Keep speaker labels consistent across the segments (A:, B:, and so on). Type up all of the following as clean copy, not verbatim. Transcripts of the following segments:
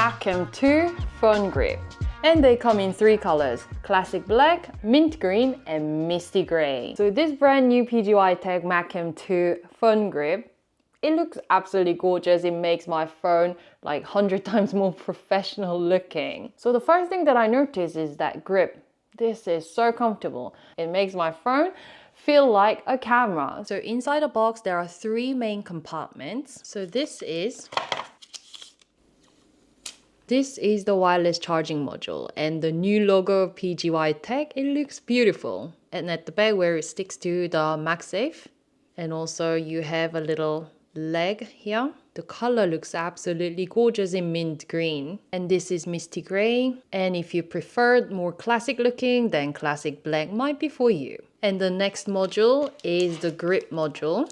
A: MagCam 2 phone grip. And they come in 3 colors: classic black, mint green, and misty gray. So this brand new PGYTECH MagCam 2 phone grip, it looks absolutely gorgeous. It makes my phone like 100 times more professional looking. So the first thing that I noticed is that grip. This is so comfortable. It makes my phone feel like a camera. So inside the box, there are 3 main compartments. So this is the wireless charging module and the new logo of PGYTECH. It looks beautiful. And at the back where it sticks to the MagSafe. And also you have a little leg here. The color looks absolutely gorgeous in mint green. And this is misty gray. And if you prefer more classic looking, then classic black might be for you. And the next module is the grip module.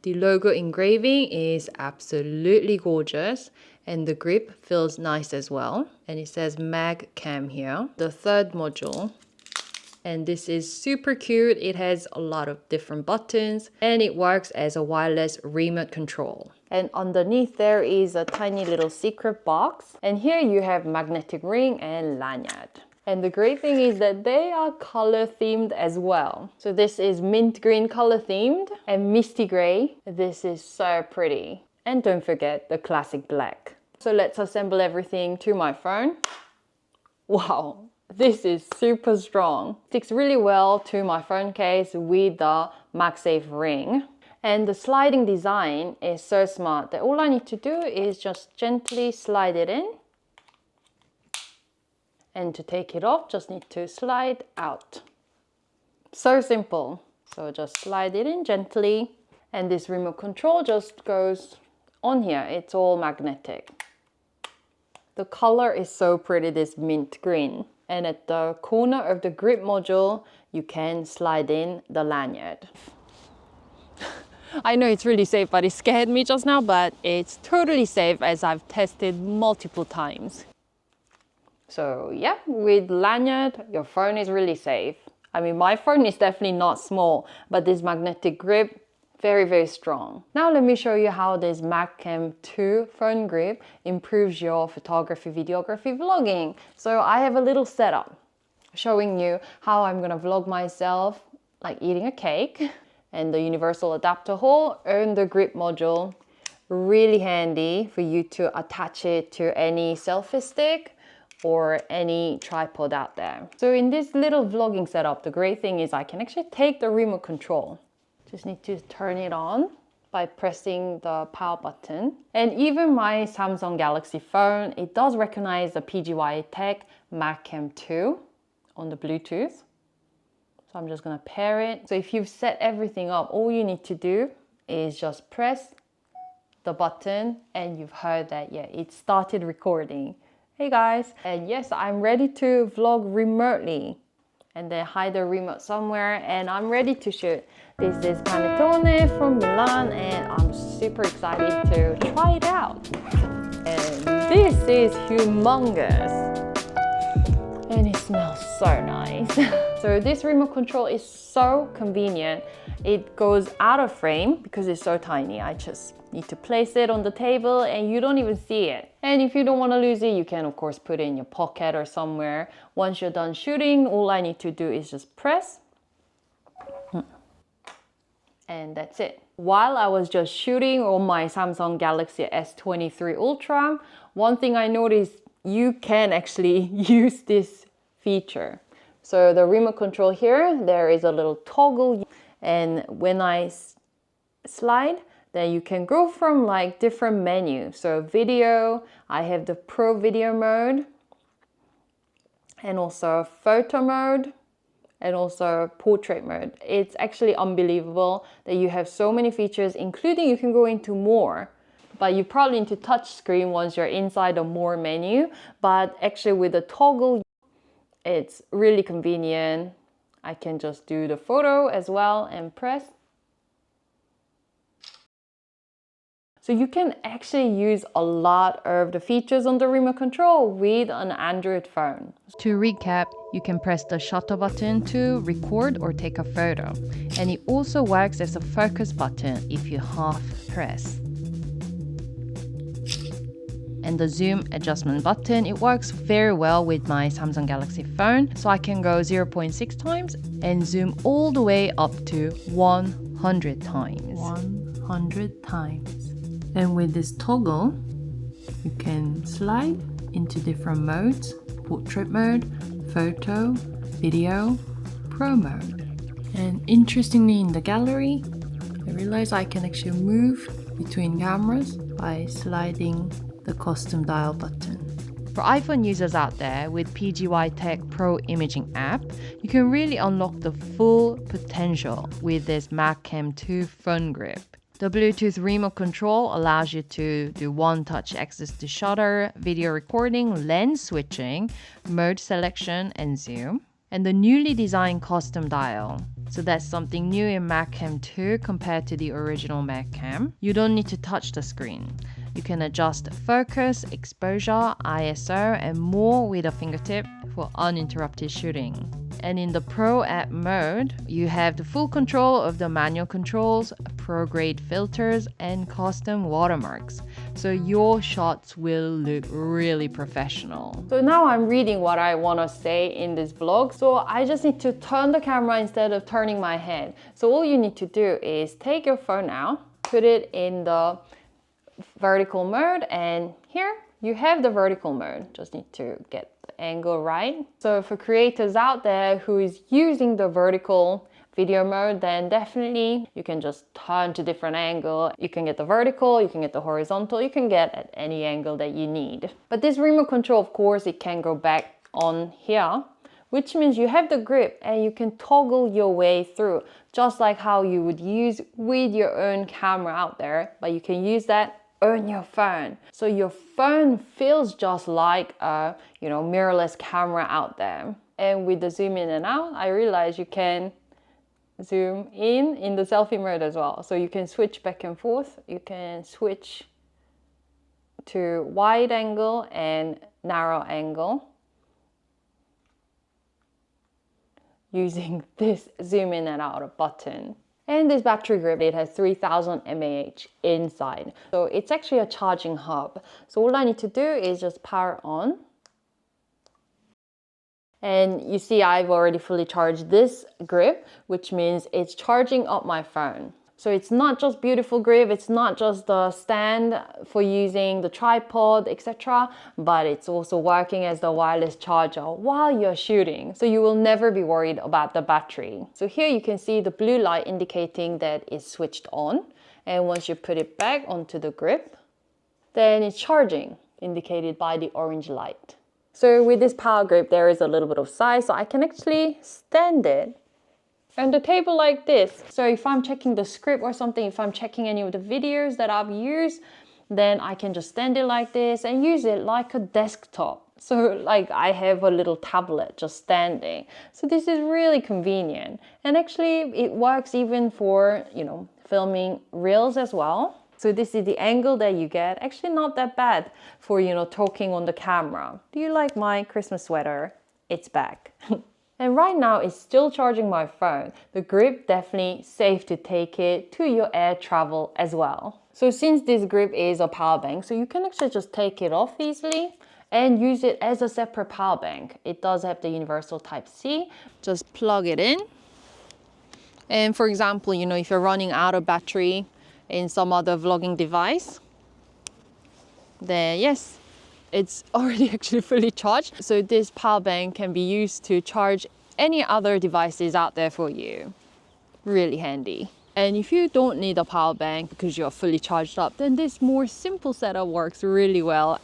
A: The logo engraving is absolutely gorgeous. And the grip feels nice as well. And it says MagCam here. The third module. And this is super cute. It has a lot of different buttons. And it works as a wireless remote control. And underneath there is a tiny little secret box. And here you have magnetic ring and lanyard. And the great thing is that they are color themed as well. So this is mint green color themed and misty gray. This is so pretty. And don't forget the classic black. So let's assemble everything to my phone. Wow, this is super strong. Sticks really well to my phone case with the MagSafe ring. And the sliding design is so smart that all I need to do is just gently slide it in. And to take it off, just need to slide out. So simple. So just slide it in gently. And this remote control just goes on here. It's all magnetic. The color is so pretty, this mint green. And at the corner of the grip module, you can slide in the lanyard. I know it's really safe, but it scared me just now, but it's totally safe as I've tested multiple times. So yeah, with lanyard, your phone is really safe. I mean, my phone is definitely not small, but this magnetic grip, very, very strong. Now let me show you how this MagCam 2 phone grip improves your photography, videography, vlogging. So I have a little setup showing you how I'm gonna vlog myself like eating a cake, and the universal adapter hole and the grip module. Really handy for you to attach it to any selfie stick or any tripod out there. So in this little vlogging setup, the great thing is I can actually take the remote control. Just need to turn it on by pressing the power button. And even my Samsung Galaxy phone, it does recognize the PGYTECH MagCam 2 on the Bluetooth. So I'm just gonna pair it. So if you've set everything up, all you need to do is just press the button and you've heard that, yeah, it started recording. Hey guys, and yes, I'm ready to vlog remotely. And then hide the remote somewhere and I'm ready to shoot. This is panettone from Milan and I'm super excited to try it out. And this is humongous. And it smells so nice. So this remote control is so convenient. It goes out of frame because it's so tiny. I just need to place it on the table and you don't even see it. And if you don't want to lose it, you can of course put it in your pocket or somewhere. Once you're done shooting, all I need to do is just press. And that's it. While I was just shooting on my Samsung Galaxy S23 Ultra, one thing I noticed, you can actually use this feature. So the remote control here, there is a little toggle. And when I slide, then you can go from like different menus. So video, I have the Pro Video mode, and also photo mode, and also portrait mode. It's actually unbelievable that you have so many features, including you can go into more. But you probably need to touch screen once you're inside the more menu. But actually with the toggle, it's really convenient. I can just do the photo as well and press. So you can actually use a lot of the features on the remote control with an Android phone. To recap, you can press the shutter button to record or take a photo. And it also works as a focus button if you half press. And the zoom adjustment button, it works very well with my Samsung Galaxy phone. So I can go 0.6 times and zoom all the way up to 100 times. 100 times. And with this toggle, you can slide into different modes: portrait mode, photo, video, pro mode. And interestingly, in the gallery, I realized I can actually move between cameras by sliding the custom dial button. For iPhone users out there, with PGYTECH Pro Imaging app, you can really unlock the full potential with this MagCam 2 phone grip. The Bluetooth remote control allows you to do one-touch access to shutter, video recording, lens switching, mode selection, and zoom. And the newly designed custom dial. So that's something new in MagCam 2 compared to the original MagCam. You don't need to touch the screen. You can adjust focus, exposure, ISO, and more with a fingertip for uninterrupted shooting. And in the Pro app mode, you have the full control of the manual controls, pro-grade filters, and custom watermarks. So your shots will look really professional. So now I'm reading what I want to say in this vlog. So I just need to turn the camera instead of turning my head. So all you need to do is take your phone out, put it in the vertical mode, and here you have the vertical mode. Just need to get the angle right. So for creators out there who is using the vertical video mode, then definitely you can just turn to different angle. You can get the vertical, you can get the horizontal, you can get at any angle that you need. But this remote control, of course, it can go back on here, which means you have the grip and you can toggle your way through, just like how you would use with your own camera out there, but you can use that on your phone. So your phone feels just like a, mirrorless camera out there. And with the zoom in and out, I realized you can zoom in the selfie mode as well. So you can switch back and forth. You can switch to wide angle and narrow angle using this zoom in and out button. And this battery grip, it has 3000 mAh inside. So it's actually a charging hub. So all I need to do is just power on. And you see I've already fully charged this grip, which means it's charging up my phone. So it's not just beautiful grip, it's not just the stand for using the tripod, etc., but it's also working as the wireless charger while you're shooting. So you will never be worried about the battery. So here you can see the blue light indicating that it's switched on. And once you put it back onto the grip, then it's charging, indicated by the orange light. So with this power grip, there is a little bit of size, so I can actually stand it and the table like this. So if I'm checking the script or something, if I'm checking any of the videos that I've used, then I can just stand it like this and use it like a desktop. So like I have a little tablet just standing. So this is really convenient. And actually it works even for, filming reels as well. So this is the angle that you get. Actually not that bad for, talking on the camera. Do you like my Christmas sweater? It's back. And right now it's still charging my phone. The grip definitely safe to take it to your air travel as well. So since this grip is a power bank, so you can actually just take it off easily and use it as a separate power bank. It does have the universal Type-C. Just plug it in. And for example, if you're running out of battery in some other vlogging device, then yes, it's already actually fully charged. So this power bank can be used to charge any other devices out there for you. Really handy. And if you don't need a power bank because you're fully charged up, then this more simple setup works really well,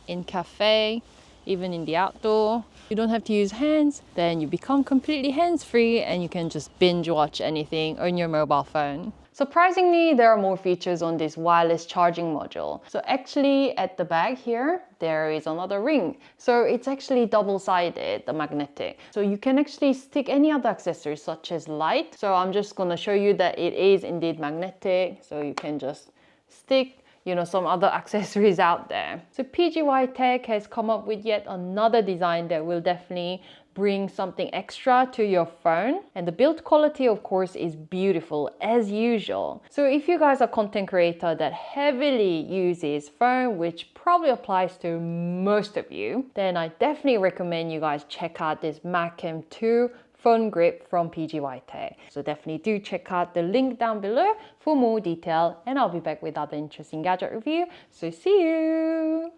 A: in cafe, even in the outdoor. You don't have to use hands, then you become completely hands-free and you can just binge watch anything on your mobile phone. Surprisingly, there are more features on this wireless charging module. So actually at the back here, there is another ring. So it's actually double-sided, the magnetic. So you can actually stick any other accessories such as light. So I'm just gonna show you that it is indeed magnetic. So you can just stick some other accessories out there. So PGYTECH has come up with yet another design that will definitely bring something extra to your phone, and the build quality of course is beautiful as usual. So if you guys are content creator that heavily uses phone, which probably applies to most of you, then I definitely recommend you guys check out this MagCam 2 phone grip from PGYTECH. So definitely do check out the link down below for more detail, and I'll be back with other interesting gadget review. So see you!